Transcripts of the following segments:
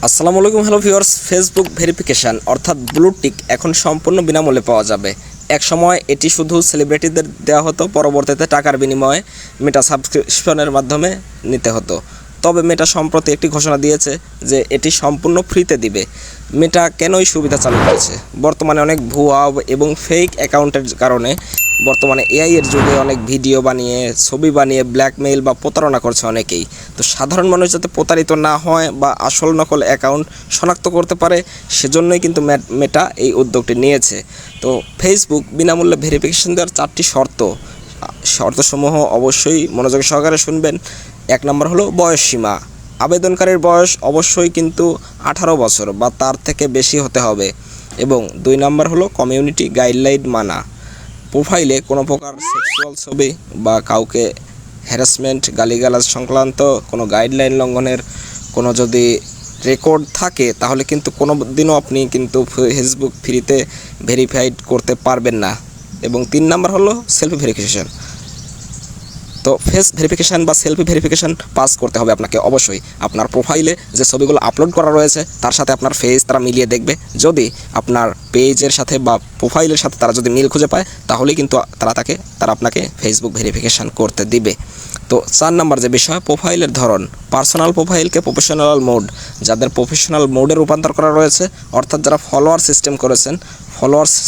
আসসালামু আলাইকুম hello viewers, Facebook verification অর্থাৎ ব্লু টিক এখন সম্পূর্ণ বিনামূল্যে পাওয়া যাবে। এক সময় এটি শুধু সেলিব্রিটিদের দেওয়া হতো, পরবর্তীতে টাকার বিনিময়ে মেটা সাবস্ক্রিপশনের মাধ্যমে নিতে হতো। তবে মেটা সম্প্রতি একটি ঘোষণা দিয়েছে যে এটি সম্পূর্ণ ফ্রিতে দিবে। মেটা কেন এই সুবিধা চালু করেছে? বর্তমানে অনেক ভুয়া এবং ফেক অ্যাকাউন্টের কারণে বর্তমানে এআই এর যুগে অনেক ভিডিও বানিয়ে, ছবি বানিয়ে ব্ল্যাকমেইল বা প্রতারণা করছে অনেকেই। তো সাধারণ মানুষ যাতে প্রতারিত না হয় বা আসল নকল অ্যাকাউন্ট শনাক্ত করতে পারে, সেজন্যই কিন্তু মেটা এই উদ্যোগটি নিয়েছে। তো ফেসবুক বিনামূল্যে ভেরিফিকেশন দেওয়ার 4টি শর্তসমূহ অবশ্যই মনোযোগ সহকারে শুনবেন। 1 নম্বর হলো বয়স সীমা। আবেদনকারীর বয়স অবশ্যই কিন্তু 18 বছর বা তার থেকে বেশি হতে হবে। এবং 2 নম্বর হলো কমিউনিটি গাইডলাইন মানা। প্রোফাইলে কোনো প্রকার সেক্সুয়াল ছবি বা কাউকে হ্যারাসমেন্ট, গালিগালাজ সংক্রান্ত কোনো গাইডলাইন লঙ্ঘনের কোনো যদি রেকর্ড থাকে, তাহলে কিন্তু কোনো দিনও আপনি কিন্তু ফেসবুক ফ্রিতে ভেরিফাইড করতে পারবেন না। এবং 3 নম্বর হলো সেলফি ভেরিফিকেশন। তো ফেস ভেরিফিকেশান বা সেলফি ভেরিফিকেশান পাস করতে হবে আপনাকে অবশ্যই। আপনার প্রোফাইলে যে ছবিগুলো আপলোড করা রয়েছে তার সাথে আপনার ফেস তারা মিলিয়ে দেখবে। যদি আপনার পেজের সাথে বা প্রোফাইলের সাথে তারা যদি মিল খুঁজে পায়, তাহলেই কিন্তু তারা আপনাকে ফেসবুক ভেরিফিকেশান করতে দিবে। তো 4 নম্বর যে বিষয়, প্রোফাইলের ধরন। পার্সোনাল প্রোফাইলকে প্রফেশনাল মোড, যাদের প্রফেশনাল মোডে রূপান্তর করা রয়েছে, অর্থাৎ যারা ফলোয়ার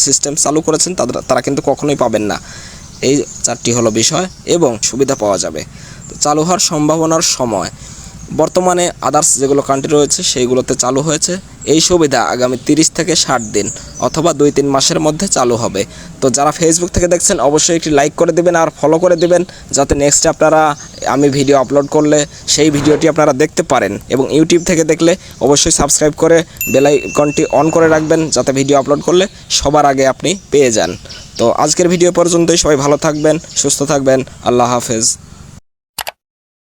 সিস্টেম চালু করেছেন তারা কিন্তু কখনোই পাবেন না। এই 4টি হলো বিষয় এবং সুবিধা পাওয়া যাবে। তো চালু হওয়ার সম্ভাবনার সময়, বর্তমানে আদার্স যেগুলো কান্ট্রি রয়েছে সেইগুলোতে চালু হয়েছে। এই সুবিধা আগামী 30 থেকে 60 দিন অথবা 2-3 মাসের মধ্যে চালু হবে। তো যারা ফেসবুক থেকে দেখছেন অবশ্যই একটি লাইক করে দেবেন আর ফলো করে দেবেন, যাতে নেক্সটে আমি ভিডিও আপলোড করলে সেই ভিডিওটি আপনারা দেখতে পারেন। এবং ইউটিউব থেকে দেখলে অবশ্যই সাবস্ক্রাইব করে বেল আইকনটি অন করে রাখবেন, যাতে ভিডিও আপলোড করলে সবার আগে আপনি পেয়ে যান। তো আজকের ভিডিও পর্যন্তই। সবাই ভালো থাকবেন, সুস্থ থাকবেন। আল্লাহ হাফেজ।